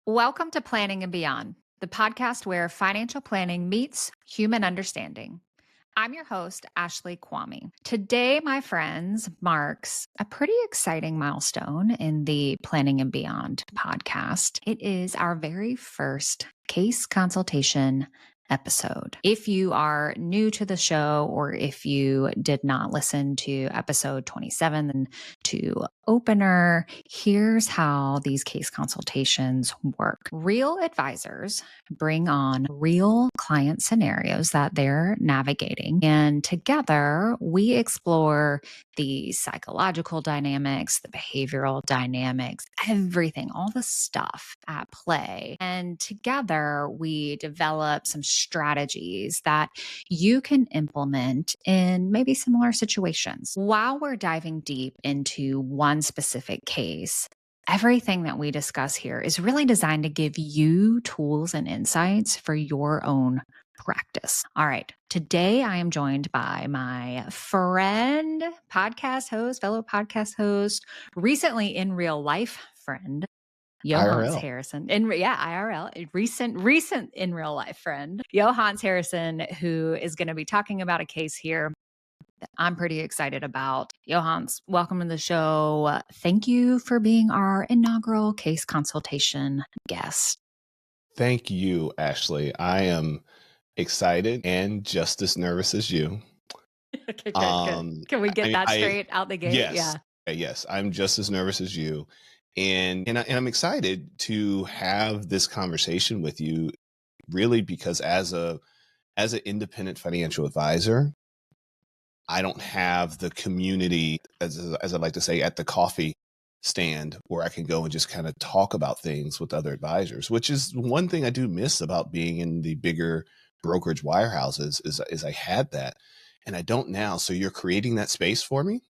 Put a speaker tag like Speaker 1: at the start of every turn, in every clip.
Speaker 1: Welcome to Planning and Beyond, the podcast where financial planning meets human understanding. I'm your host, Ashley Kwame. Today, my friends, marks a pretty exciting milestone in the Planning and Beyond podcast. It is our very first case consultation episode. If you are new to the show, or if you did not listen to episode 27 and to opener, here's how these case consultations work. Real advisors bring on real client scenarios that they're navigating, and together we explore the psychological dynamics, the behavioral dynamics, everything, all the stuff at play. And together we develop some strategies that you can implement in maybe similar situations. While we're diving deep into one specific case, everything that we discuss here is really designed to give you tools and insights for your own practice. All right. Today I am joined by my friend, fellow podcast host, recently in real life friend, Yohance
Speaker 2: IRL.
Speaker 1: Harrison. IRL, a recent in real life friend, Yohance Harrison, who is going to be talking about a case here that I'm pretty excited about. Yohance, welcome to the show. Thank you for being our inaugural case consultation guest.
Speaker 2: Thank you, Ashley. I am excited and just as nervous as you.
Speaker 1: Okay, good. Can we get that straight out the gate?
Speaker 2: Yes. Yes, I'm just as nervous as you. And I'm excited to have this conversation with you, really, because as an independent financial advisor, I don't have the community, as I like to say, at the coffee stand where I can go and just kind of talk about things with other advisors, which is one thing I do miss about being in the bigger brokerage wirehouses is I had that and I don't now. So you're creating that space for me.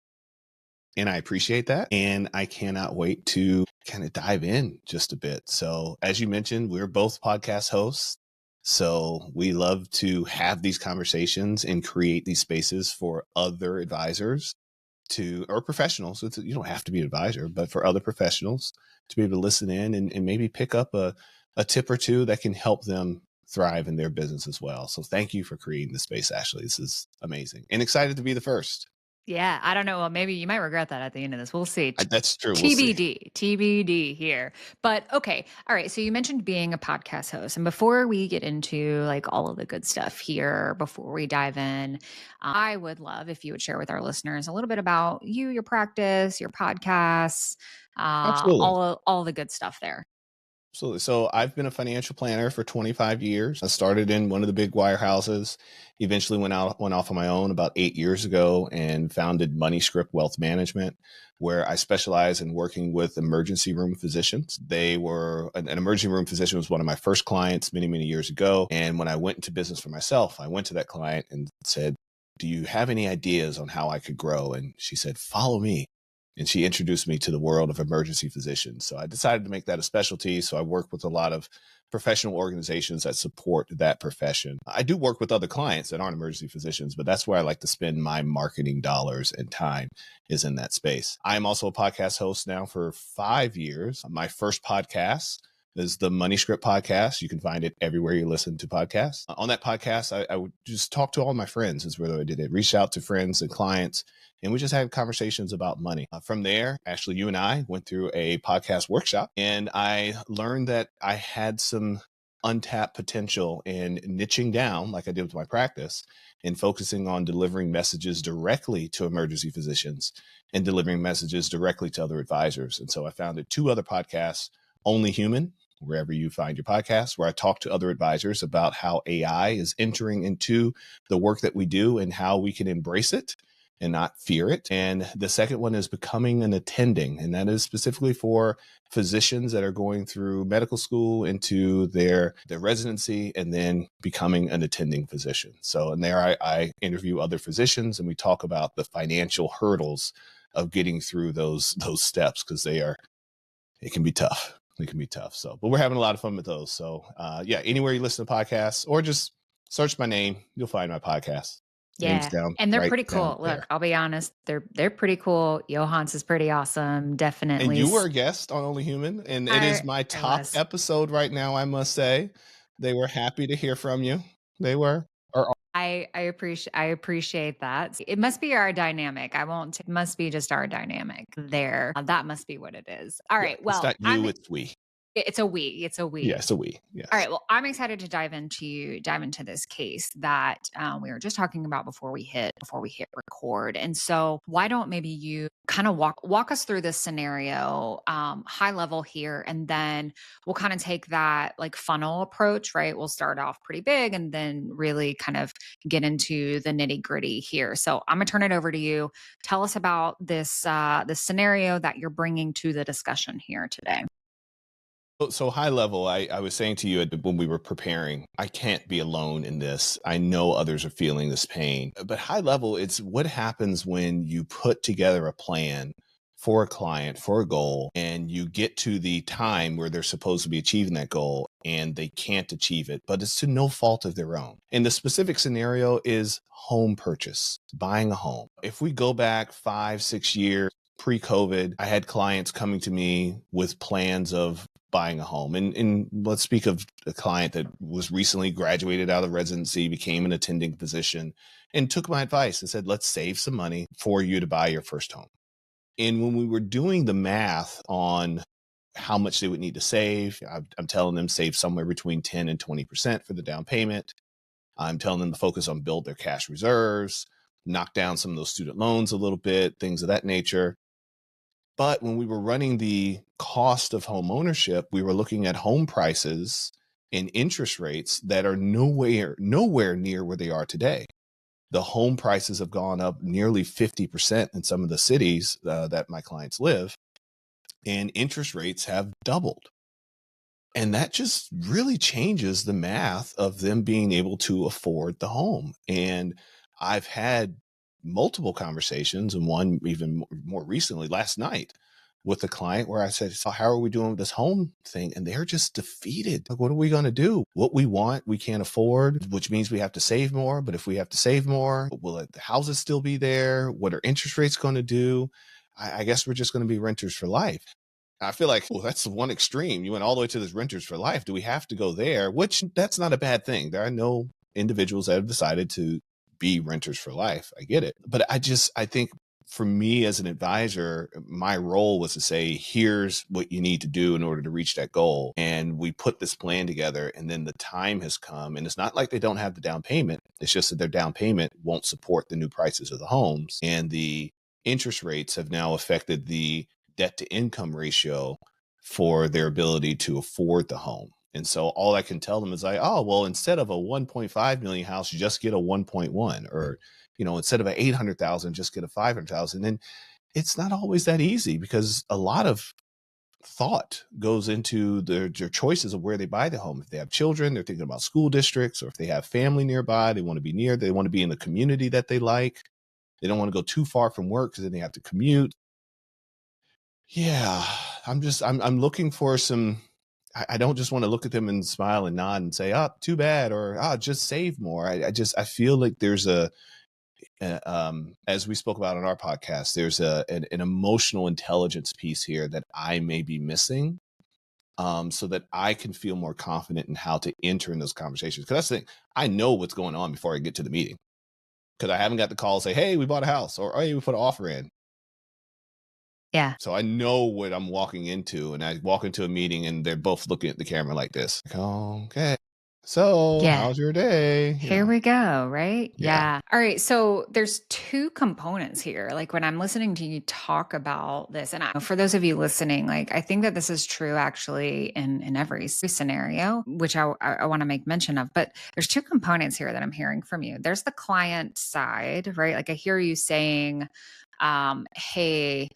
Speaker 2: And I appreciate that. And I cannot wait to kind of dive in just a bit. So as you mentioned, we're both podcast hosts. So we love to have these conversations and create these spaces for other advisors or professionals. You don't have to be an advisor, but for other professionals to be able to listen in and maybe pick up a tip or two that can help them thrive in their business as well. So thank you for creating this space, Ashley. This is amazing and excited to be the first.
Speaker 1: Yeah, I don't know. Well, maybe you might regret that at the end of this. We'll see.
Speaker 2: That's true. We'll see.
Speaker 1: TBD here. But okay. All right. So you mentioned being a podcast host. And before we get into like all of the good stuff here, before we dive in, I would love if you would share with our listeners a little bit about you, your practice, your podcasts,
Speaker 2: Absolutely.
Speaker 1: all the good stuff there.
Speaker 2: Absolutely. So I've been a financial planner for 25 years. I started in one of the big wirehouses, eventually went off on my own about 8 years ago and founded MoneyScript Wealth Management, where I specialize in working with emergency room physicians. An emergency room physician was one of my first clients many, many years ago. And when I went into business for myself, I went to that client and said, "Do you have any ideas on how I could grow?" And she said, "Follow me." And she introduced me to the world of emergency physicians. So I decided to make that a specialty. So I work with a lot of professional organizations that support that profession. I do work with other clients that aren't emergency physicians, but that's where I like to spend my marketing dollars and time is in that space. I'm also a podcast host now for 5 years. My first podcast is the MoneyScript podcast. You can find it everywhere you listen to podcasts. On that podcast, I would just talk to all my friends is where I did it. Reach out to friends and clients, and we just had conversations about money. From there, Ashley, you and I went through a podcast workshop, and I learned that I had some untapped potential in niching down, like I did with my practice, and focusing on delivering messages directly to emergency physicians and delivering messages directly to other advisors. And so I founded 2 other podcasts, Only Human, wherever you find your podcast, where I talk to other advisors about how AI is entering into the work that we do and how we can embrace it and not fear it. And the second one is Becoming an Attending. And that is specifically for physicians that are going through medical school into their residency and then becoming an attending physician. So in there, I interview other physicians and we talk about the financial hurdles of getting through those steps, because it can be tough. It can be tough. So, but we're having a lot of fun with those. So anywhere you listen to podcasts or just search my name, you'll find my podcast. Names
Speaker 1: Yeah.
Speaker 2: down,
Speaker 1: And they're
Speaker 2: right
Speaker 1: pretty
Speaker 2: down
Speaker 1: cool.
Speaker 2: there.
Speaker 1: Look, I'll be honest, they're pretty cool. Yohance is pretty awesome.
Speaker 2: And
Speaker 1: Definitely.
Speaker 2: you were a guest on Only Human, and it is my
Speaker 1: I
Speaker 2: top
Speaker 1: was.
Speaker 2: episode right now, I must say. They were happy to hear from you. They were. Or
Speaker 1: I appreciate that. It must be our dynamic. I won't it must be just our dynamic there. That must be what it is. All
Speaker 2: yeah,
Speaker 1: right.
Speaker 2: it's
Speaker 1: Well,
Speaker 2: not you, it's we.
Speaker 1: it's a we. It's a
Speaker 2: Yeah,
Speaker 1: we.
Speaker 2: it's a we.
Speaker 1: All
Speaker 2: Yes.
Speaker 1: right. Well, I'm excited to dive into this case that we were just talking about before we hit record. And so, why don't maybe you kind of walk us through this scenario, high level here, and then we'll kind of take that like funnel approach, right? We'll start off pretty big, and then really kind of get into the nitty gritty here. So, I'm gonna turn it over to you. Tell us about this scenario that you're bringing to the discussion here today.
Speaker 2: So high level, I was saying to you when we were preparing, I can't be alone in this. I know others are feeling this pain. But high level, it's what happens when you put together a plan for a client, for a goal, and you get to the time where they're supposed to be achieving that goal and they can't achieve it, but it's to no fault of their own. And the specific scenario is home purchase, buying a home. If we go back 5, 6 years, pre-COVID, I had clients coming to me with plans of buying a home. And let's speak of a client that was recently graduated out of residency, became an attending physician, and took my advice and said, let's save some money for you to buy your first home. And when we were doing the math on how much they would need to save, I'm telling them save somewhere between 10 and 20% for the down payment. I'm telling them to focus on build their cash reserves, knock down some of those student loans a little bit, things of that nature. But when we were running the cost of home ownership, we were looking at home prices and interest rates that are nowhere near where they are today. The home prices have gone up nearly 50% in some of the cities that my clients live, and interest rates have doubled. And that just really changes the math of them being able to afford the home. And I've had multiple conversations, and one even more recently last night with a client where I said, so how are we doing with this home thing? And they're just defeated. Like, what are we going to do? What we want, we can't afford, which means we have to save more. But if we have to save more, will the houses still be there? What are interest rates going to do? I guess we're just going to be renters for life. I feel like, well, that's one extreme. You went all the way to this renters for life. Do we have to go there? Which that's not a bad thing. There are no individuals that have decided to be renters for life. I get it. But I think for me as an advisor, my role was to say, here's what you need to do in order to reach that goal. And we put this plan together, and then the time has come. And it's not like they don't have the down payment. It's just that their down payment won't support the new prices of the homes. And the interest rates have now affected the debt to income ratio for their ability to afford the home. And so all I can tell them is like, oh, well, instead of a 1.5 million house, you just get a 1.1, or, instead of a 800,000, just get a 500,000. And it's not always that easy because a lot of thought goes into their choices of where they buy the home. If they have children, they're thinking about school districts, or if they have family nearby, they want to be near, they want to be in the community that they like. They don't want to go too far from work because then they have to commute. Yeah, I'm looking for some. I don't just want to look at them and smile and nod and say, "Oh, too bad," or just save more." I feel like there's as we spoke about on our podcast, there's an emotional intelligence piece here that I may be missing, so that I can feel more confident in how to enter in those conversations. Because that's the thing, I know what's going on before I get to the meeting, because I haven't got the call say, "Hey, we bought a house," or "Hey, we put an offer in."
Speaker 1: Yeah.
Speaker 2: So I know what I'm walking into, and I walk into a meeting and they're both looking at the camera like this. Like, okay. So
Speaker 1: Yeah.
Speaker 2: how's your day?
Speaker 1: Here we go, right?
Speaker 2: Yeah.
Speaker 1: Yeah. All right. So there's two components here. Like when I'm listening to you talk about this, and for those of you listening, like I think that this is true actually in every scenario, which I want to make mention of. But there's two components here that I'm hearing from you. There's the client side, right? Like I hear you saying, hey,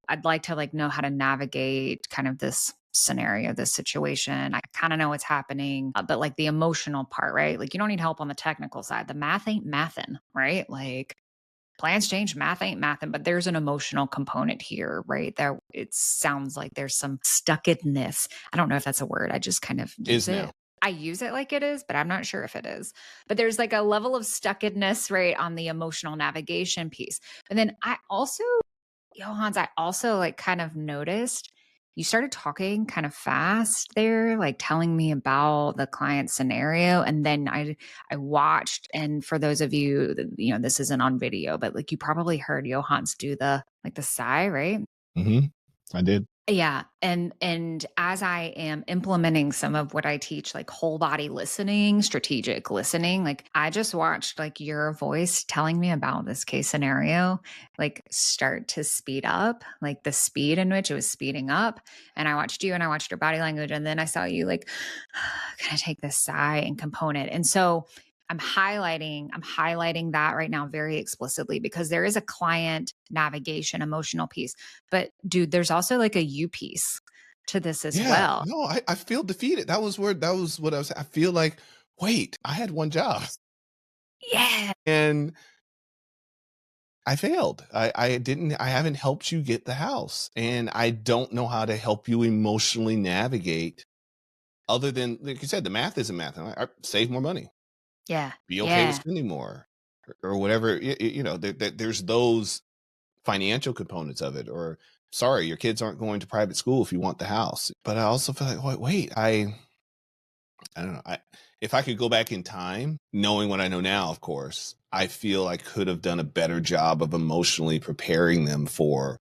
Speaker 1: I'd like to like know how to navigate kind of this scenario, this situation. I kind of know what's happening, but like the emotional part, right? Like you don't need help on the technical side. The math ain't mathin', right? Like plans change, math ain't mathin', but there's an emotional component here, right? There, it sounds like there's some stuckedness. I don't know if that's a word. I just kind of use
Speaker 2: Is
Speaker 1: it.
Speaker 2: now.
Speaker 1: I use it like it is, but I'm not sure if it is. But there's like a level of stuckedness, right, on the emotional navigation piece. And then Johannes, I also like kind of noticed you started talking kind of fast there, like telling me about the client scenario. And then I watched, and for those of you, this isn't on video, but like you probably heard Johannes do the sigh, right?
Speaker 2: Hmm. I did.
Speaker 1: Yeah. And as I am implementing some of what I teach, like whole body listening, strategic listening, like I just watched like your voice telling me about this case scenario, like start to speed up, like the speed in which it was speeding up. And I watched you and I watched your body language. And then I saw you like kind of take this sigh and component. And so I'm highlighting that right now very explicitly because there is a client navigation emotional piece. But dude, there's also like a you piece to this as
Speaker 2: Yeah.
Speaker 1: well.
Speaker 2: No, I feel defeated. That was what I was. I feel like, wait, I had one job
Speaker 1: Yeah.
Speaker 2: and I failed. I haven't helped you get the house, and I don't know how to help you emotionally navigate other than, like you said, the math isn't math. I save more money,
Speaker 1: Yeah.
Speaker 2: be okay with
Speaker 1: Yeah.
Speaker 2: spending more, or whatever. There's those financial components of it. Or, sorry, your kids aren't going to private school if you want the house. But I also feel like, wait, I don't know. If I could go back in time, knowing what I know now, of course, I feel I could have done a better job of emotionally preparing them for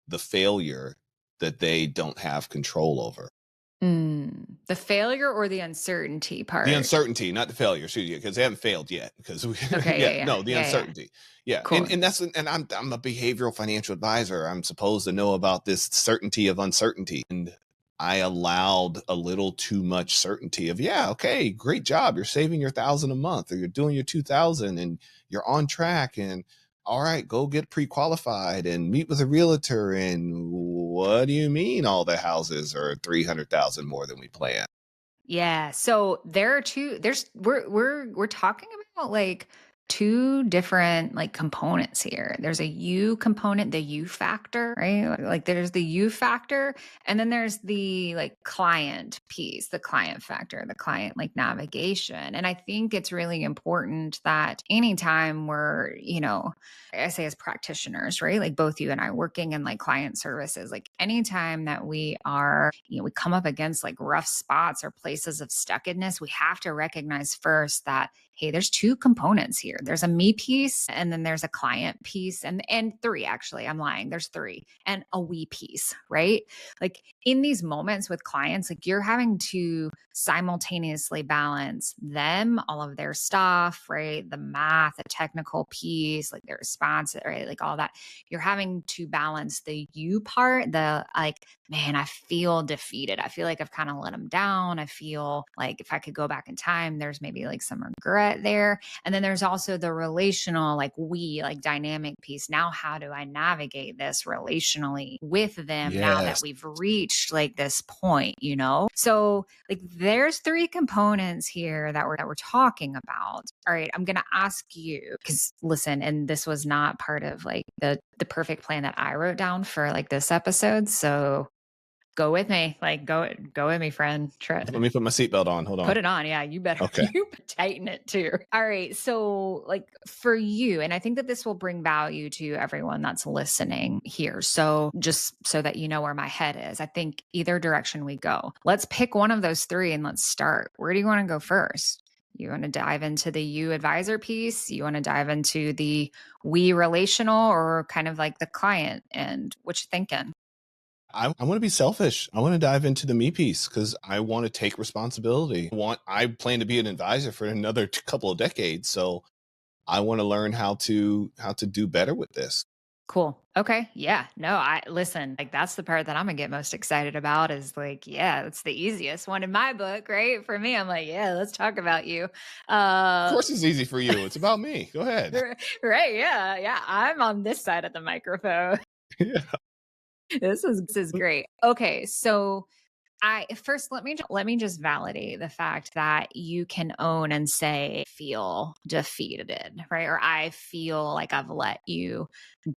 Speaker 2: the failure that they don't have control over.
Speaker 1: The failure or the uncertainty
Speaker 2: The
Speaker 1: part?
Speaker 2: uncertainty, not the failure, because they haven't failed yet. Because
Speaker 1: Okay.
Speaker 2: yeah,
Speaker 1: Yeah. Yeah.
Speaker 2: no, the
Speaker 1: Yeah. Yeah.
Speaker 2: uncertainty, yeah,
Speaker 1: Cool.
Speaker 2: and I'm a behavioral financial advisor. I'm supposed to know about this certainty of uncertainty, and I allowed a little too much certainty of, yeah, okay, great job, you're saving your 1,000 a month, or you're doing your 2,000, and you're on track, and all right, go get pre-qualified and meet with a realtor. And what do you mean all the houses are 300,000 more than we planned?
Speaker 1: Yeah. So there are we're talking about like two different like components here. There's a you component, the you factor, right? Like there's the you factor, and then there's the like client piece, the client factor, the client like navigation. And I think it's really important that anytime I say as practitioners, right? Like both you and I working in like client services, like anytime that we come up against like rough spots or places of stuckedness, we have to recognize first that, hey, there's two components here. There's a me piece and then there's a client piece and three, actually, I'm lying. There's three and a we piece, right? Like in these moments with clients, like you're having to simultaneously balance them, all of their stuff, right? The math, the technical piece, like their response, right? Like all that. You're having to balance the you part, the like, man, I feel defeated. I feel like I've kind of let them down. I feel like if I could go back in time, there's maybe like some regret there. And then there's also the relational, like like dynamic piece. Now, how do I navigate this relationally with them now that
Speaker 2: Yes.
Speaker 1: we've reached like this point, So like there's three components here that we're talking about. All right, I'm gonna ask you, because listen, and this was not part of like the perfect plan that I wrote down for like this episode. So go with me. Like go with me, friend.
Speaker 2: Let me put my seatbelt on. Hold on.
Speaker 1: Put it on. Yeah, you better
Speaker 2: Okay.
Speaker 1: you tighten it too. All right. So like for you, and I think that this will bring value to everyone that's listening here. So just so that you know where my head is, I think either direction we go. Let's pick one of those three and let's start. Where do you want to go first? You want to dive into the you advisor piece? You want to dive into the we relational, or kind of like the client? And what you thinking?
Speaker 2: I want to be selfish. I want to dive into the me piece because I want to take responsibility. I plan to be an advisor for another couple of decades, so I want to learn how to do better with this.
Speaker 1: Cool. Okay. Yeah. No, I listen, like that's the part that I'm gonna get most excited about is like, yeah, it's the easiest one in my book, right? For me, I'm like, yeah, let's talk about you.
Speaker 2: Of
Speaker 1: Uh
Speaker 2: course, it's easy for you. It's about me. Go ahead.
Speaker 1: right. Yeah. Yeah. I'm on this side of the microphone.
Speaker 2: Yeah.
Speaker 1: This is great. Okay. So I first let me just validate the fact that you can own and say feel defeated, right? Or I feel like I've let you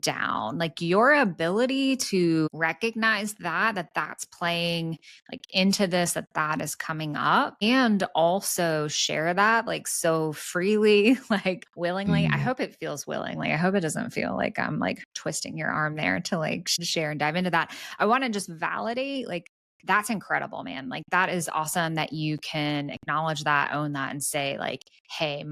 Speaker 1: down. Like your ability to recognize that's playing like into this, that is coming up, and also share that like so freely, like willingly. I
Speaker 2: Mm.
Speaker 1: hope it feels willingly. I hope it doesn't feel like I'm like twisting your arm there to like share and dive into that. I want to just validate like that's incredible, man. Like that is awesome that you can acknowledge that, own that, and say, like, hey,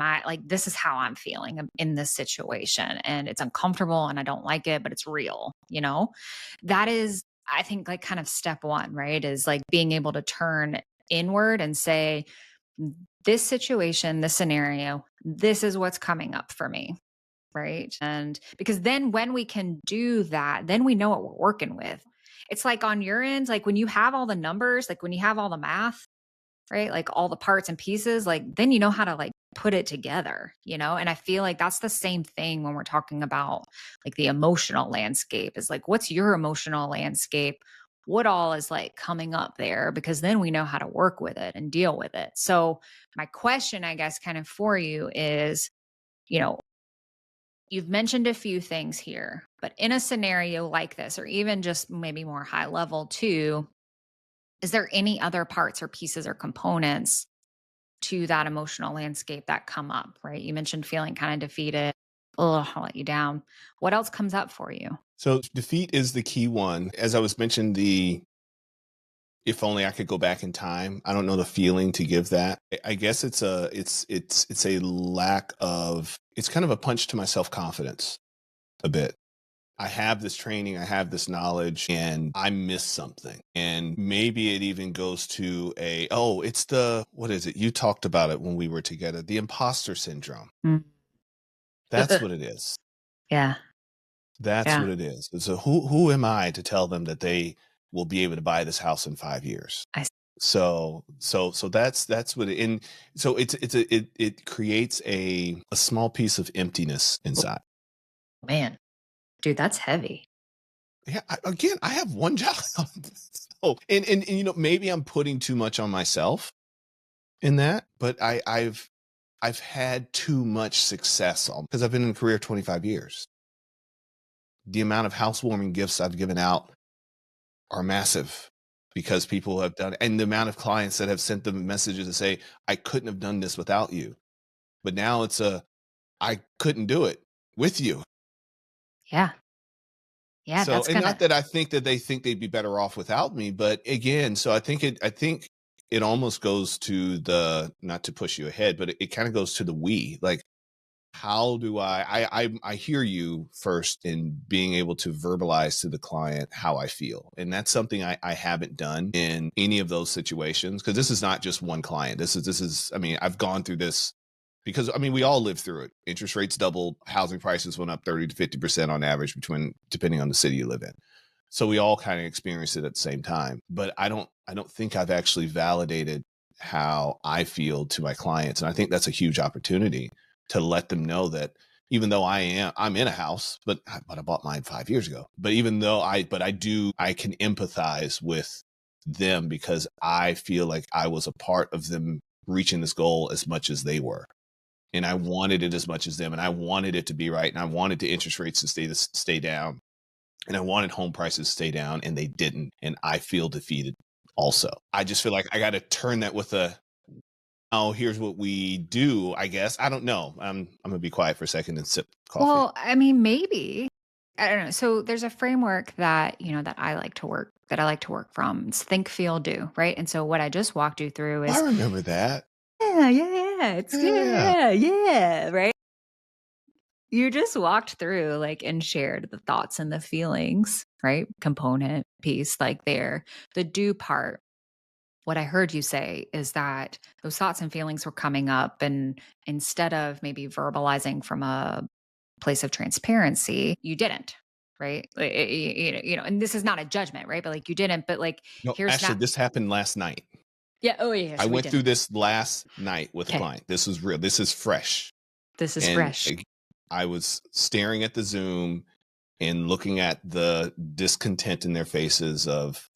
Speaker 1: this is how I'm feeling in this situation. And it's uncomfortable and I don't like it, but it's real, you know? That is, I think, like kind of step one, right? Is like being able to turn inward and say, this situation, this scenario, this is what's coming up for me. Right. And because then when we can do that, then we know what we're working with. It's like on your end, like when you have all the numbers, like when you have all the math, right? Like all the parts and pieces, like then you know how to like put it together, you know? And I feel like that's the same thing when we're talking about like the emotional landscape is like, what's your emotional landscape? What all is like coming up there? Because then we know how to work with it and deal with it. So, my question, I guess, kind of for you is, you know, you've mentioned a few things here, but in a scenario like this, or even just maybe more high level too, is there any other parts or pieces or components to that emotional landscape that come up, right? You mentioned feeling kind of defeated. Oh, I'll let you down. What else comes up for you?
Speaker 2: So defeat is the key one. As I was mentioned, the if only I could go back in time. I don't know the feeling to give that. I guess it's a lack of, it's kind of a punch to my self-confidence a bit. I have this training, I have this knowledge, and I miss something. And maybe it even goes to it's what is it? You talked about it when we were together, the imposter syndrome.
Speaker 1: Mm.
Speaker 2: That's what it is.
Speaker 1: Yeah.
Speaker 2: That's
Speaker 1: Yeah.
Speaker 2: what it is. So who am I to tell them that they will be able to buy this house in 5 years?
Speaker 1: I
Speaker 2: So that's what it, and so it creates a small piece of emptiness inside.
Speaker 1: man, dude, that's heavy.
Speaker 2: Yeah, again, I have one job. So, and maybe I'm putting too much on myself in that, but I've had too much success on because I've been in a career 25 years. The amount of housewarming gifts I've given out are massive because people have done, and the amount of clients that have sent them messages to say, I couldn't have done this without you. But now I couldn't do it with you.
Speaker 1: Yeah. Yeah.
Speaker 2: So,
Speaker 1: That's
Speaker 2: and
Speaker 1: gonna,
Speaker 2: not that I think that they think they'd be better off without me, but again, so I think it almost goes to the, not to push you ahead, but it kind of goes to the we, like, how do I hear you first in being able to verbalize to the client how I feel. And that's something I haven't done in any of those situations. Cause this is not just one client. This is, I mean, I've gone through this because I mean, we all lived through it. Interest rates doubled, housing prices went up 30 to 50% on average depending on the city you live in. So we all kind of experienced it at the same time. But I don't think I've actually validated how I feel to my clients. And I think that's a huge opportunity to let them know that even though I'm in a house, but I bought mine 5 years ago. But even though I can empathize with them because I feel like I was a part of them reaching this goal as much as they were. And I wanted it as much as them, and I wanted it to be right, and I wanted the interest rates to stay down, and I wanted home prices to stay down, and they didn't. And I feel defeated also. I just feel like I got to turn that with oh, here's what we do, I guess. I don't know. I'm going to be quiet for a second and sip coffee.
Speaker 1: well, I mean, maybe. I don't know. So there's a framework that, that I like to work from. It's think, feel, do, right? And so what I just walked you through
Speaker 2: I
Speaker 1: is,
Speaker 2: remember that.
Speaker 1: yeah, it's
Speaker 2: Yeah.
Speaker 1: yeah, right? You just walked through like and shared the thoughts and the feelings, right? Component piece, like there. The do part, what I heard you say is that those thoughts and feelings were coming up, and instead of maybe verbalizing from a place of transparency, you didn't, right? And this is not a judgment, right? But like you didn't, but like
Speaker 2: No,
Speaker 1: here's
Speaker 2: actually,
Speaker 1: not.
Speaker 2: this happened last night.
Speaker 1: Yeah. Oh, yes,
Speaker 2: I
Speaker 1: we
Speaker 2: went
Speaker 1: did.
Speaker 2: through this last night with a
Speaker 1: Okay.
Speaker 2: client. This was real. This is fresh.
Speaker 1: This is
Speaker 2: And
Speaker 1: fresh.
Speaker 2: I was staring at the Zoom and looking at the discontent in their faces of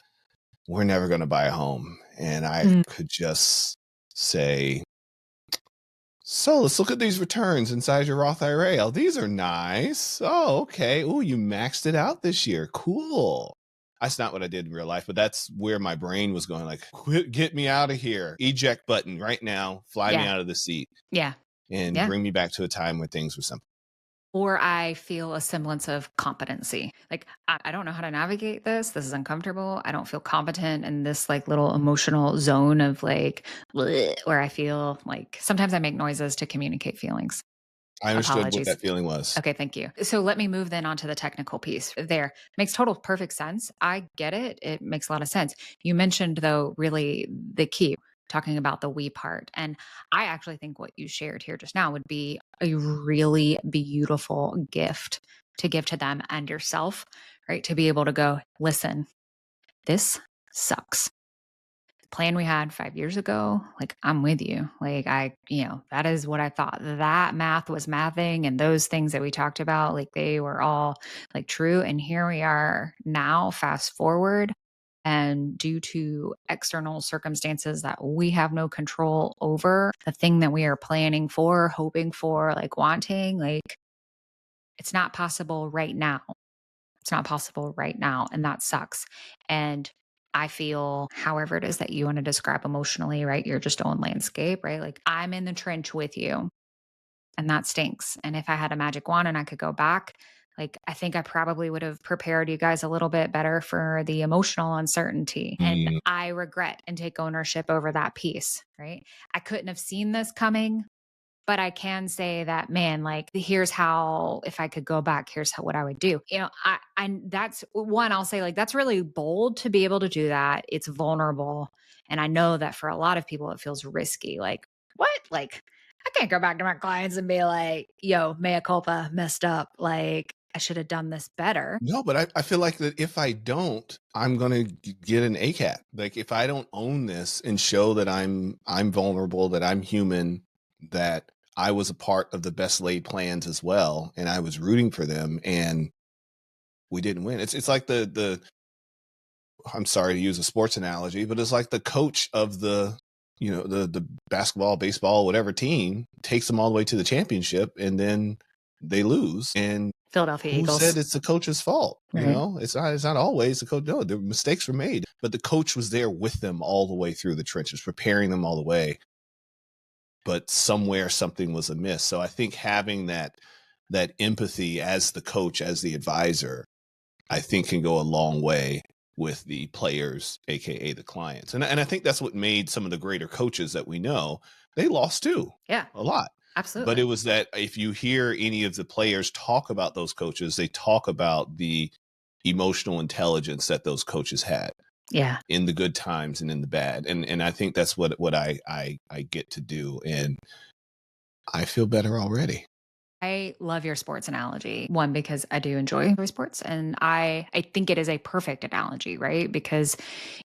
Speaker 2: we're never going to buy a home. And I could just say, so let's look at these returns inside your Roth IRA. Oh, these are nice. Oh, okay. Oh, you maxed it out this year. Cool. That's not what I did in real life, but that's where my brain was going, like, quit, get me out of here. Eject button right now. Fly me out of the seat.
Speaker 1: Yeah.
Speaker 2: And
Speaker 1: Yeah.
Speaker 2: bring me back to a time when things were simple.
Speaker 1: Or I feel a semblance of competency. Like, I don't know how to navigate this. This is uncomfortable. I don't feel competent in this like little emotional zone of like, bleh, where I feel like sometimes I make noises to communicate feelings.
Speaker 2: I understood what
Speaker 1: Apologies.
Speaker 2: that feeling was.
Speaker 1: Okay, thank you. So let me move then onto the technical piece there. Makes total perfect sense. I get it. It makes a lot of sense. You mentioned, though, really the key, talking about the we part. And I actually think what you shared here just now would be a really beautiful gift to give to them and yourself, right? To be able to go, listen, this sucks. Plan we had 5 years ago, like, I'm with you. Like, that is what I thought. That math was mathing, and those things that we talked about, like, they were all, like, true, and here we are now, fast forward, and due to external circumstances that we have no control over, the thing that we are planning for, hoping for, like, wanting, like, it's not possible right now. It's not possible right now, and that sucks. And I feel however it is that you want to describe emotionally, right? Your just own landscape, right? Like, I'm in the trench with you, and that stinks. And if I had a magic wand and I could go back, like, I think I probably would have prepared you guys a little bit better for the emotional uncertainty. And I regret and take ownership over that piece, right? I couldn't have seen this coming. But I can say that, man, like, here's how, if I could go back, here's what I would do. I that's one, I'll say, like, that's really bold to be able to do that. It's vulnerable. And I know that for a lot of people, it feels risky. Like, what? Like, I can't go back to my clients and be like, yo, mea culpa, messed up. Like, I should have done this better.
Speaker 2: No, but I feel like that if I don't, I'm going to get an ACAT. Like, if I don't own this and show that I'm vulnerable, that I'm human, that I was a part of the best laid plans as well, and I was rooting for them, and we didn't win. It's like the I'm sorry to use a sports analogy, but it's like the coach of the the basketball, baseball, whatever team takes them all the way to the championship, and then they lose. And
Speaker 1: Philadelphia
Speaker 2: who
Speaker 1: Eagles
Speaker 2: said it's the coach's fault?
Speaker 1: Right.
Speaker 2: You know, it's not always the coach. No, the mistakes were made, but the coach was there with them all the way through the trenches, preparing them all the way. But somewhere something was amiss. So I think having that empathy as the coach, as the advisor, I think can go a long way with the players, aka the clients. And I think that's what made some of the greater coaches that we know, they lost too.
Speaker 1: Yeah.
Speaker 2: A lot.
Speaker 1: Absolutely.
Speaker 2: But it was that if you hear any of the players talk about those coaches, they talk about the emotional intelligence that those coaches had.
Speaker 1: Yeah.
Speaker 2: In the good times and in the bad. And I think that's what I get to do. And I feel better already.
Speaker 1: I love your sports analogy. One, because I do enjoy sports, and I think it is a perfect analogy, right? Because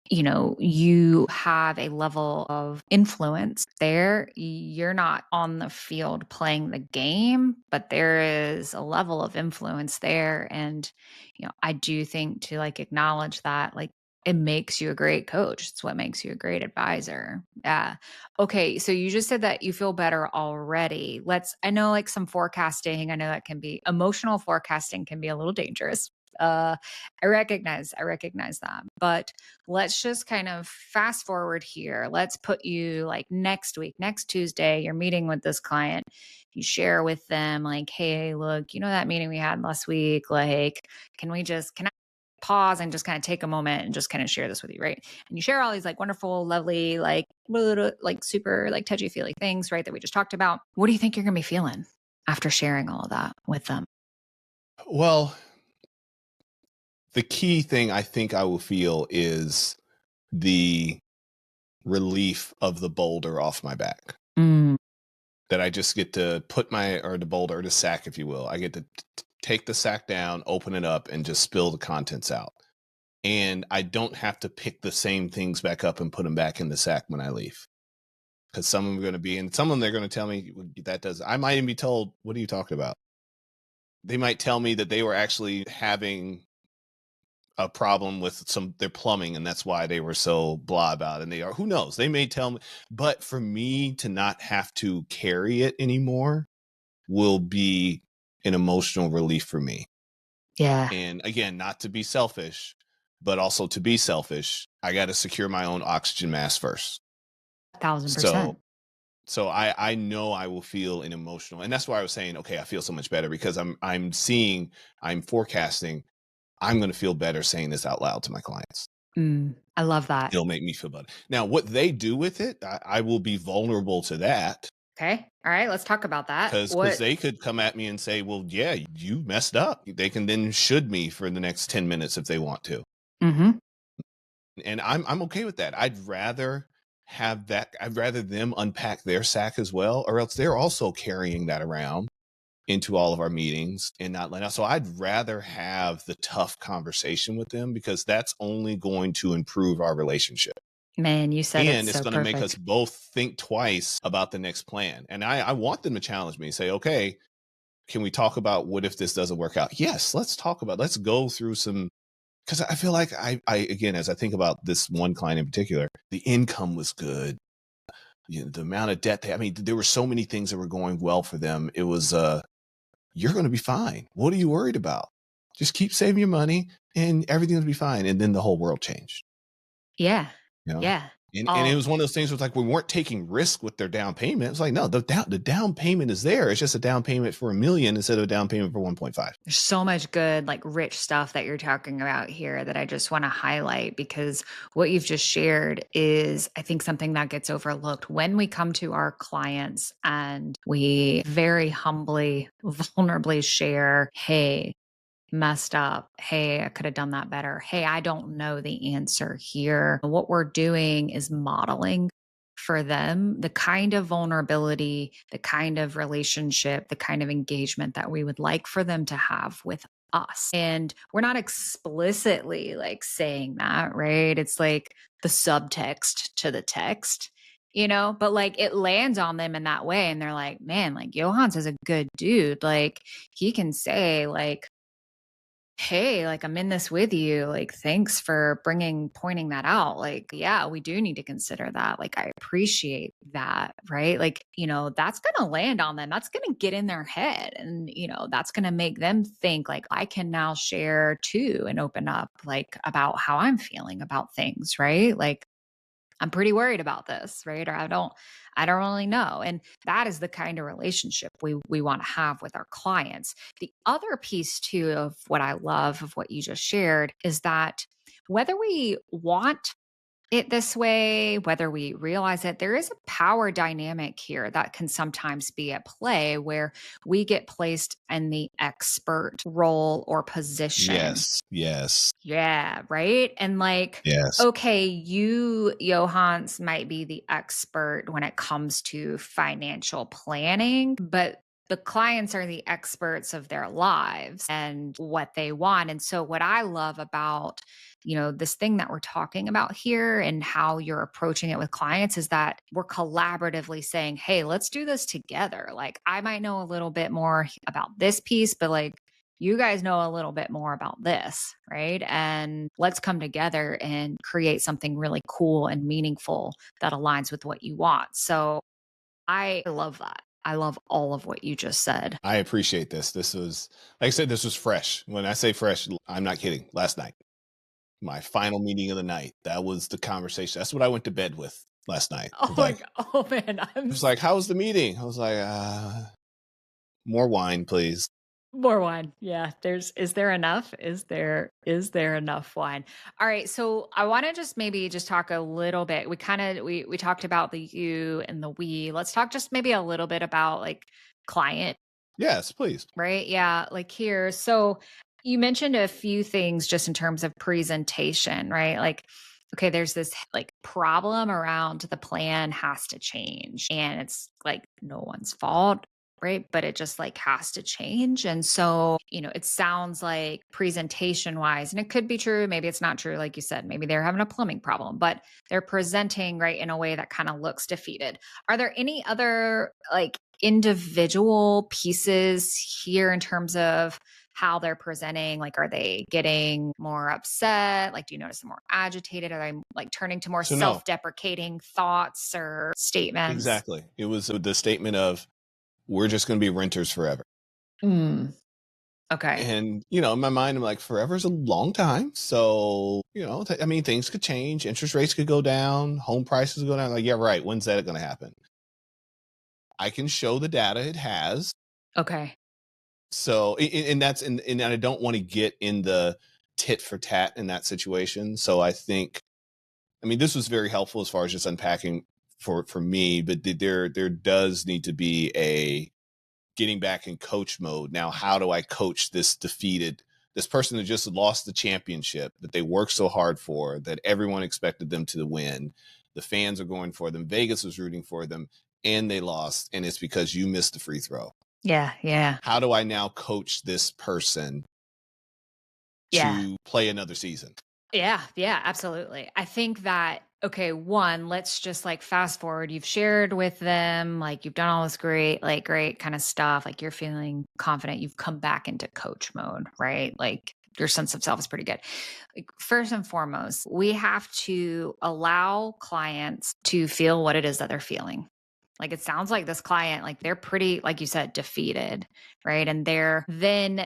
Speaker 1: you have a level of influence there. You're not on the field playing the game, but there is a level of influence there. And, I do think to like acknowledge that, like, it makes you a great coach. It's what makes you a great advisor. Yeah. Okay. So you just said that you feel better already. I know like some forecasting, I know that can be emotional forecasting can be a little dangerous. I recognize that, but let's just kind of fast forward here. Let's put you like next week, next Tuesday, you're meeting with this client. You share with them like, hey, look, that meeting we had last week, like, can I pause and just kind of take a moment and just kind of share this with you, right? And you share all these like wonderful, lovely, like super like touchy feely things, right? That we just talked about. What do you think you're going to be feeling after sharing all of that with them?
Speaker 2: Well, the key thing I think I will feel is the relief of the boulder off my back. That I just get to put the boulder, or the sack, if you will. I get to take the sack down, open it up, and just spill the contents out. And I don't have to pick the same things back up and put them back in the sack when I leave. Because some of them are going to be, and some of them they're going to tell me I might even be told, what are you talking about? They might tell me that they were actually having a problem with their plumbing, and that's why they were so blah about it. And they are, who knows, they may tell me, but for me to not have to carry it anymore will be an emotional relief for me.
Speaker 1: Yeah.
Speaker 2: And again, not to be selfish, but also to be selfish, I got to secure my own oxygen mask first.
Speaker 1: 1,000%.
Speaker 2: So I know I will feel an emotional, and that's why I was saying, okay, I feel so much better because I'm forecasting, I'm going to feel better saying this out loud to my clients.
Speaker 1: I love that.
Speaker 2: It'll make me feel better. Now, what they do with it, I will be vulnerable to that.
Speaker 1: Okay. All right. Let's talk about that.
Speaker 2: Because they could come at me and say, well, yeah, you messed up. They can then should me for the next 10 minutes if they want to.
Speaker 1: Mm-hmm.
Speaker 2: And I'm okay with that. I'd rather have that. I'd rather them unpack their sack as well, or else they're also carrying that around into all of our meetings and not letting out. So I'd rather have the tough conversation with them because that's only going to improve our relationship.
Speaker 1: Man, you said
Speaker 2: And
Speaker 1: it's
Speaker 2: it's
Speaker 1: so
Speaker 2: going to make us
Speaker 1: perfect.
Speaker 2: both think twice about the next plan. And I want them to challenge me and say, okay, can we talk about what if this doesn't work out? Yes, let's go through some, because I feel like I again, as I think about this one client in particular, the income was good. The amount of debt there were so many things that were going well for them. It was, you're going to be fine. What are you worried about? Just keep saving your money and everything's going to be fine. And then the whole world changed.
Speaker 1: Yeah.
Speaker 2: You know?
Speaker 1: Yeah.
Speaker 2: And it was one of those things where it's like we weren't taking risk with their down payment. It's like, no, the down payment is there. It's just a down payment for $1 million instead of a down payment for 1.5.
Speaker 1: There's so much good, like rich stuff that you're talking about here that I just want to highlight because what you've just shared is, I think, something that gets overlooked when we come to our clients and we very humbly, vulnerably share, hey, messed up. Hey, I could have done that better. Hey, I don't know the answer here. What we're doing is modeling for them the kind of vulnerability, the kind of relationship, the kind of engagement that we would like for them to have with us. And we're not explicitly like saying that, right? It's like the subtext to the text. But like it lands on them in that way. And they're like, man, like Yohance is a good dude. Like he can say, like, hey, like I'm in this with you. Like, thanks for pointing that out. Like, yeah, we do need to consider that. Like, I appreciate that. Right. Like, that's going to land on them. That's going to get in their head. And, that's going to make them think like I can now share too and open up like about how I'm feeling about things. Right. Like, I'm pretty worried about this, right? Or I don't really know. And that is the kind of relationship we want to have with our clients. The other piece too of what I love of what you just shared is that whether we want it this way, whether we realize it, there is a power dynamic here that can sometimes be at play where we get placed in the expert role or position.
Speaker 2: Yes.
Speaker 1: Yeah, right. And like,
Speaker 2: Yes.
Speaker 1: okay, you, Yohance, might be the expert when it comes to financial planning, but the clients are the experts of their lives and what they want. And so, what I love about this thing that we're talking about here and how you're approaching it with clients is that we're collaboratively saying, hey, let's do this together. Like, I might know a little bit more about this piece, but like, you guys know a little bit more about this, right? And let's come together and create something really cool and meaningful that aligns with what you want. So I love that. I love all of what you just said.
Speaker 2: I appreciate this. This was, like I said, this was fresh. When I say fresh, I'm not kidding. Last night, my final meeting of the night, that was the conversation. That's what I went to bed with last night.
Speaker 1: Oh man,
Speaker 2: it was like, how was the meeting? I was like, more wine, please.
Speaker 1: More wine. Yeah. Is there enough? Is there enough wine? All right. So I want to just talk a little bit. We talked about the you and the we. Let's talk just maybe a little bit about like client.
Speaker 2: Yes, please.
Speaker 1: Right. Yeah. Like here. So you mentioned a few things just in terms of presentation, right? Like, okay, there's this like problem around the plan has to change and it's like no one's fault. Right. But it just like has to change. And so, it sounds like presentation wise, and it could be true. Maybe it's not true. Like you said, maybe they're having a plumbing problem, but they're presenting right in a way that kind of looks defeated. Are there any other like individual pieces here in terms of how they're presenting? Like, are they getting more upset? Like, do you notice them more agitated? Are they like turning to more
Speaker 2: So no,
Speaker 1: self-deprecating thoughts or statements?
Speaker 2: exactly. It was the statement of, we're just going to be renters forever.
Speaker 1: Mm, okay.
Speaker 2: And, in my mind, I'm like, forever is a long time. So, I mean, things could change. Interest rates could go down. Home prices go down. Like, yeah, right. When's that going to happen? I can show the data it has.
Speaker 1: Okay.
Speaker 2: So, and I don't want to get in the tit for tat in that situation. So I mean, this was very helpful as far as just unpacking for me, but there does need to be a getting back in coach mode. Now, how do I coach this person that just lost the championship that they worked so hard for, that everyone expected them to win? The fans are going for them. Vegas was rooting for them, and they lost. And it's because you missed the free throw.
Speaker 1: Yeah. Yeah.
Speaker 2: How do I now coach this person
Speaker 1: Yeah.
Speaker 2: to play another season?
Speaker 1: Yeah, yeah, absolutely. I think that, okay, one, let's just like fast forward. You've shared with them, like you've done all this great kind of stuff. Like you're feeling confident. You've come back into coach mode, right? Like your sense of self is pretty good. Like, first and foremost, we have to allow clients to feel what it is that they're feeling. Like it sounds like this client, like they're pretty, like you said, defeated, right? And they're then,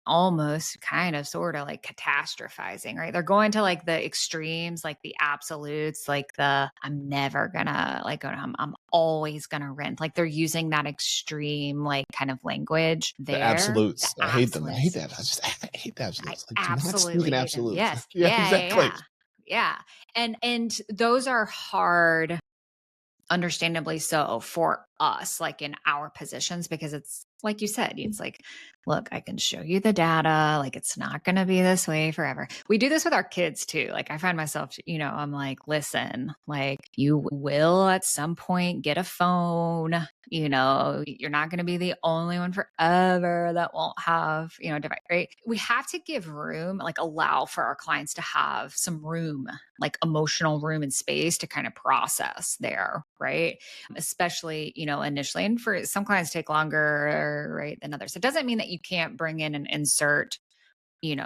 Speaker 1: almost kind of sort of like catastrophizing, right? They're going to like the extremes, like the absolutes, like the I'm never gonna like I'm always gonna rent. Like they're using that extreme like kind of language
Speaker 2: The
Speaker 1: there. The
Speaker 2: absolutes. I hate them. I hate
Speaker 1: absolutes.
Speaker 2: that. I hate the
Speaker 1: I
Speaker 2: absolutes. Like, do not speak
Speaker 1: absolutely
Speaker 2: in
Speaker 1: hate them.
Speaker 2: absolutes.
Speaker 1: Yes.
Speaker 2: Yeah,
Speaker 1: Yeah, yeah,
Speaker 2: exactly.
Speaker 1: yeah. Yeah. And those are hard, understandably so, for us, like in our positions, because it's like you said, it's like, look, I can show you the data. Like, it's not going to be this way forever. We do this with our kids too. Like, I find myself, I'm like, listen, like, you will at some point get a phone. You're not going to be the only one forever that won't have, device, right? We have to give room, like, allow for our clients to have some room, like emotional room and space to kind of process there, right? Especially, initially. And for some clients take longer, right, than others. It doesn't mean that you can't bring in and insert,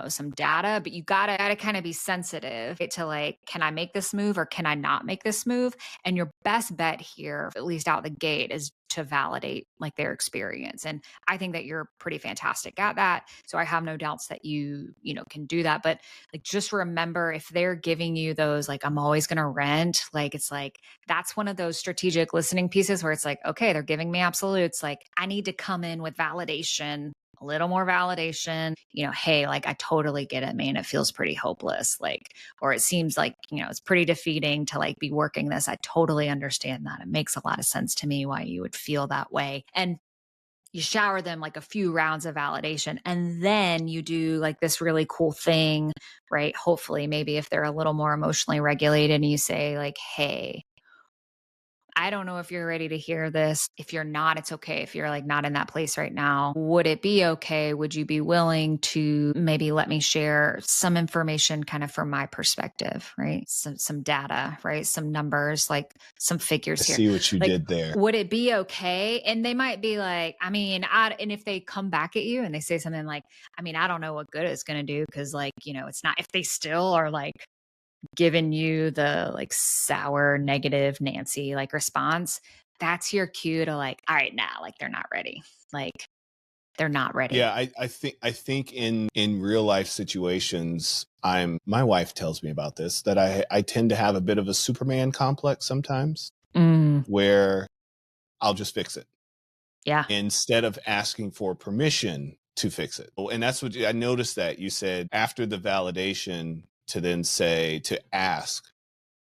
Speaker 1: some data, but you gotta kind of be sensitive to like, can I make this move or can I not make this move? And your best bet here, at least out the gate, is to validate like their experience. And I think that you're pretty fantastic at that. So I have no doubts that can do that. But like, just remember, if they're giving you those, like, I'm always going to rent, like, it's like, that's one of those strategic listening pieces where it's like, okay, they're giving me absolutes. Like, I need to come in with validation, a little more validation, hey, like, I totally get it, man. It feels pretty hopeless. Like, or it seems like, it's pretty defeating to like be working this. I totally understand that. It makes a lot of sense to me why you would feel that way. And you shower them like a few rounds of validation, and then you do like this really cool thing, right? Hopefully, maybe if they're a little more emotionally regulated, and you say like, hey, I don't know if you're ready to hear this. If you're not, it's okay. If you're like not in that place right now, would it be okay? Would you be willing to maybe let me share some information kind of from my perspective, right? Some data, right? Some numbers, like some figures
Speaker 2: I
Speaker 1: here.
Speaker 2: see what you
Speaker 1: Like,
Speaker 2: did there.
Speaker 1: would it be okay? And they might be like, and if they come back at you and they say something like, I don't know what good it's going to do. Cause like, it's not, if they still are like, giving you the like sour, negative Nancy like response, that's your cue to like, all right, now, like, they're not ready. Like, they're not ready.
Speaker 2: Yeah, I think in real life situations, my wife tells me about this, that I tend to have a bit of a Superman complex sometimes, where I'll just fix it.
Speaker 1: Yeah.
Speaker 2: Instead of asking for permission to fix it. And that's what I noticed, that you said after the validation to then to ask,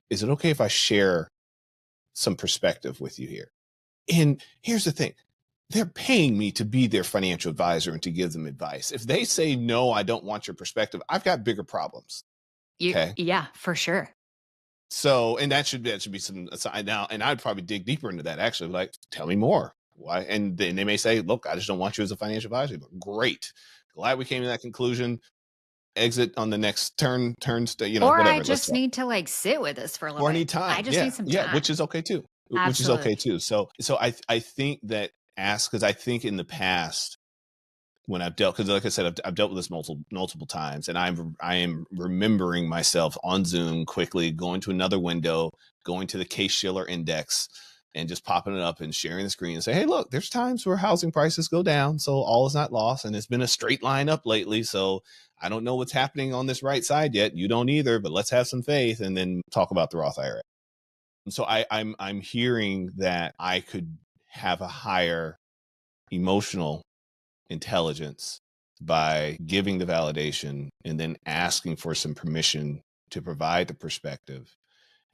Speaker 2: is it okay if I share some perspective with you here? And here's the thing. They're paying me to be their financial advisor and to give them advice. If they say, no, I don't want your perspective, I've got bigger problems. Okay.
Speaker 1: Yeah, for sure.
Speaker 2: So, and that should be some aside now. And I'd probably dig deeper into that, actually, like, tell me more. Why? And then they may say, look, I just don't want you as a financial advisor. But great. Glad we came to that conclusion. Exit on the next turn,
Speaker 1: or
Speaker 2: whatever.
Speaker 1: I just need to like sit with this for a little
Speaker 2: or
Speaker 1: bit.
Speaker 2: any time.
Speaker 1: I just need some time.
Speaker 2: Yeah, which is okay too.
Speaker 1: Absolutely.
Speaker 2: So I think that because I think in the past, when I've dealt, because like I said, I've dealt with this multiple times, and I am remembering myself on Zoom quickly going to another window, going to the Case-Shiller index, and just popping it up and sharing the screen and say, hey, look, there's times where housing prices go down, so all is not lost, and it's been a straight line up lately. So I don't know what's happening on this right side yet. You don't either, but let's have some faith, and then talk about the Roth IRA. And so I'm hearing that I could have a higher emotional intelligence by giving the validation and then asking for some permission to provide the perspective,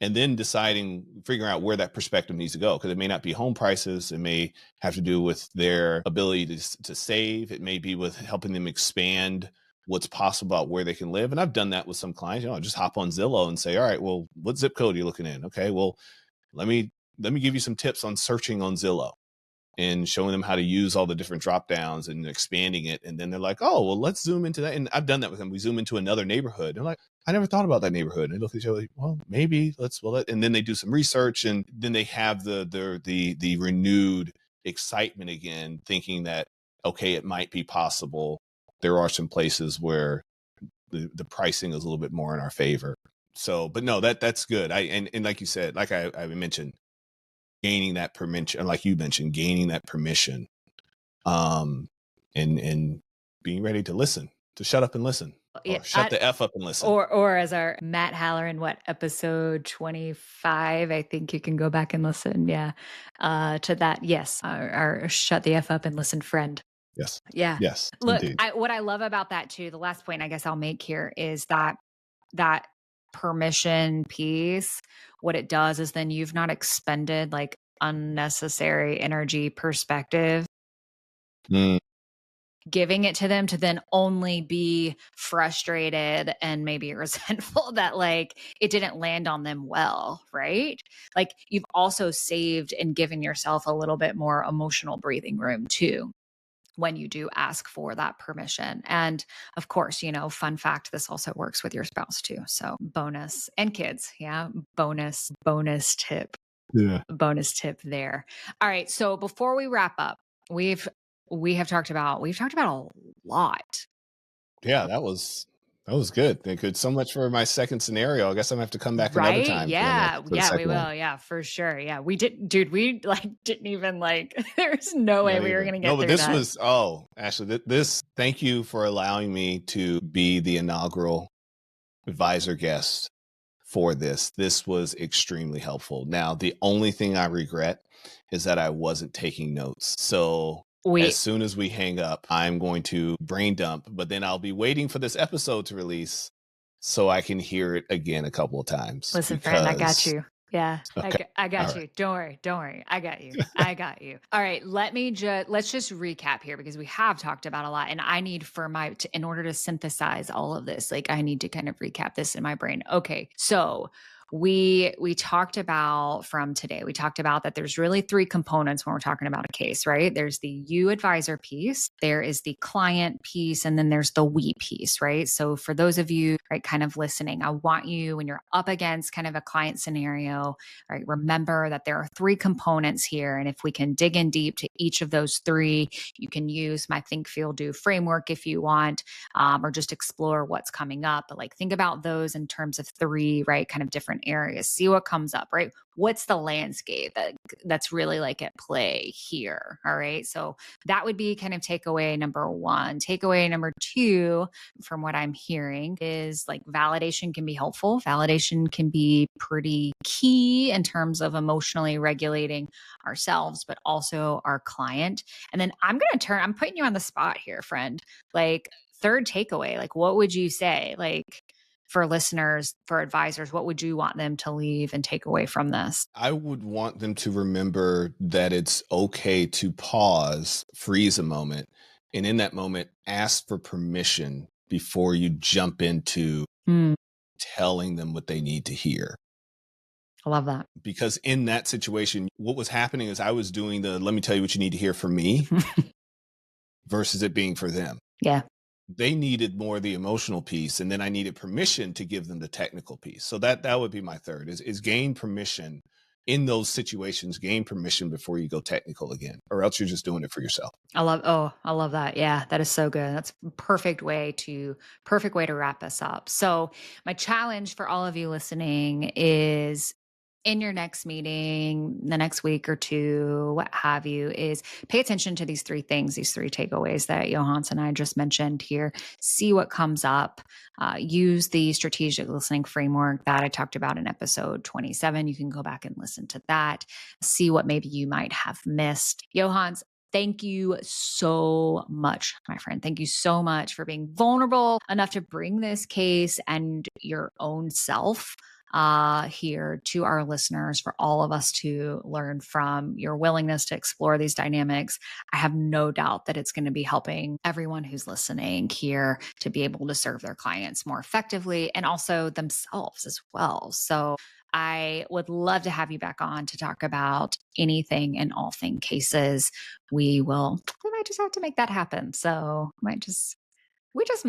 Speaker 2: and then figuring out where that perspective needs to go. Because it may not be home prices. It may have to do with their ability to save. It may be with helping them expand what's possible about where they can live. And I've done that with some clients. Just hop on Zillow and say, all right, well, what zip code are you looking in? Okay, well, let me give you some tips on searching on Zillow, and showing them how to use all the different drop downs and expanding it. And then they're like, oh, well, let's zoom into that. And I've done that with them. We zoom into another neighborhood. They're like, I never thought about that neighborhood. And they look at each other like, well, maybe and then they do some research, and then they have the renewed excitement again, thinking that, okay, it might be possible. There are some places where the pricing is a little bit more in our favor. So, but no, that's good. And like you said, like I mentioned, gaining that permission, like you mentioned, gaining that permission, and being ready to listen, to shut up and listen, or shut the F up and listen.
Speaker 1: Or as our Matt Halloran, episode 25, I think you can go back and listen. Yeah. To that. Yes. Our shut the F up and listen friend.
Speaker 2: Yes.
Speaker 1: Yeah.
Speaker 2: Yes.
Speaker 1: Look, what I love about that too, the last point I guess I'll make here is that permission piece, what it does is then you've not expended like unnecessary energy, perspective, giving it to them to then only be frustrated and maybe resentful that like it didn't land on them well, right? Like you've also saved and given yourself a little bit more emotional breathing room too, when you do ask for that permission. And of course, fun fact, this also works with your spouse too. So bonus, and kids. Yeah. Bonus tip.
Speaker 2: Yeah.
Speaker 1: Bonus tip there. All right. So before we wrap up, we've talked about a lot.
Speaker 2: Yeah. That was good. Thank you so much for my second scenario. I guess I'm gonna have to come back another time.
Speaker 1: Yeah. We will. Yeah, for sure. Yeah. We didn't even there's no way we were going to get through that. No, but
Speaker 2: this was, Ashley, thank you for allowing me to be the inaugural advisor guest for this. This was extremely helpful. Now, the only thing I regret is that I wasn't taking notes. So as soon as we hang up, I'm going to brain dump, but then I'll be waiting for this episode to release so I can hear it again a couple of times.
Speaker 1: Listen, friend, I got you. Yeah, okay. I got you. Right. Don't worry. I got you. I got you. All right. Let's just recap here, because we have talked about a lot, and I need in order to synthesize all of this, I need to kind of recap this in my brain. Okay. So we talked about that there's really three components when we're talking about a case, right? There's the you advisor piece, there is the client piece, and then there's the we piece, right? So for those of you, right, kind of listening, I want you, when you're up against kind of a client scenario, right, remember that there are three components here. And if we can dig in deep to each of those three, you can use my think, feel, do framework if you want, or just explore what's coming up. But think about those in terms of three, right, kind of different areas, see what comes up, right? What's the landscape that's really at play here? All right. So that would be kind of takeaway number one. Takeaway number two, from what I'm hearing, is validation can be helpful. Validation can be pretty key in terms of emotionally regulating ourselves, but also our client. And then I'm putting you on the spot here, friend. Third takeaway, what would you say? For listeners, for advisors, what would you want them to leave and take away from this?
Speaker 2: I would want them to remember that it's okay to pause, freeze a moment, and in that moment, ask for permission before you jump into telling them what they need to hear.
Speaker 1: I love that.
Speaker 2: Because in that situation, what was happening is I was doing let me tell you what you need to hear from me versus it being for them.
Speaker 1: Yeah.
Speaker 2: They needed more of the emotional piece, and then I needed permission to give them the technical piece. So that would be my third is gain permission in those situations, gain permission before you go technical again, or else you're just doing it for yourself.
Speaker 1: I love that. Yeah, that is so good. That's a perfect way to wrap us up. So, my challenge for all of you listening is in your next meeting, the next week or two, what have you, is pay attention to these three things, these three takeaways that Yohance and I just mentioned here. See what comes up. Use the strategic listening framework that I talked about in episode 27. You can go back and listen to that. See what maybe you might have missed. Yohance, thank you so much, my friend. Thank you so much for being vulnerable enough to bring this case and your own self here to our listeners, for all of us to learn from your willingness to explore these dynamics. I have no doubt that it's going to be helping everyone who's listening here to be able to serve their clients more effectively and also themselves as well. So I would love to have you back on to talk about anything and all thing cases. We might just have to make that happen. So we just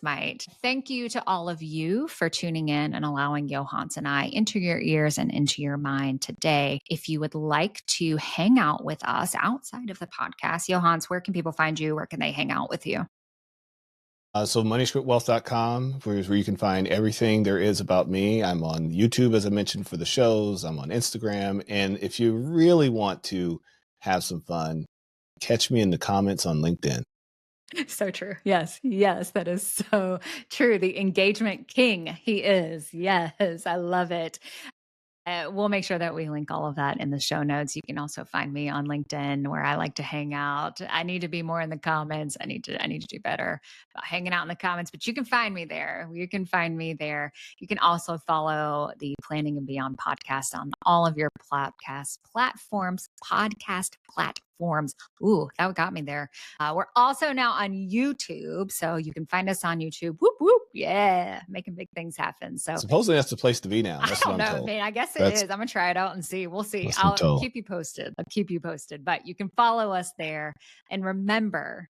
Speaker 1: might. Thank you to all of you for tuning in and allowing Yohance and I into your ears and into your mind today. If you would like to hang out with us outside of the podcast, Yohance, where can people find you? Where can they hang out with you?
Speaker 2: So MoneyScriptWealth.com, where you can find everything there is about me. I'm on YouTube, as I mentioned, for the shows. I'm on Instagram. And if you really want to have some fun, catch me in the comments on LinkedIn.
Speaker 1: So true. Yes. Yes. That is so true. The engagement king he is. Yes. I love it. We'll make sure that we link all of that in the show notes. You can also find me on LinkedIn, where I like to hang out. I need to be more in the comments. I need to do better about hanging out in the comments, but you can find me there. You can find me there. You can also follow the Planning and Beyond podcast on all of your podcast platforms. Ooh, that got me there. We're also now on YouTube, so you can find us on YouTube. Whoop, whoop. Yeah, making big things happen. So
Speaker 2: supposedly that's the place to be now. That's
Speaker 1: I don't
Speaker 2: what I'm
Speaker 1: know,
Speaker 2: told.
Speaker 1: man. I guess it is. I'm going to try it out and see. We'll see.
Speaker 2: That's what I'm
Speaker 1: I'll
Speaker 2: told.
Speaker 1: keep you posted. But you can follow us there. And remember,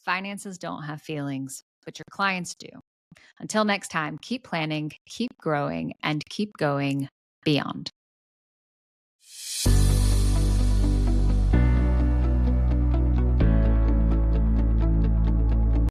Speaker 1: finances don't have feelings, but your clients do. Until next time, keep planning, keep growing, and keep going beyond.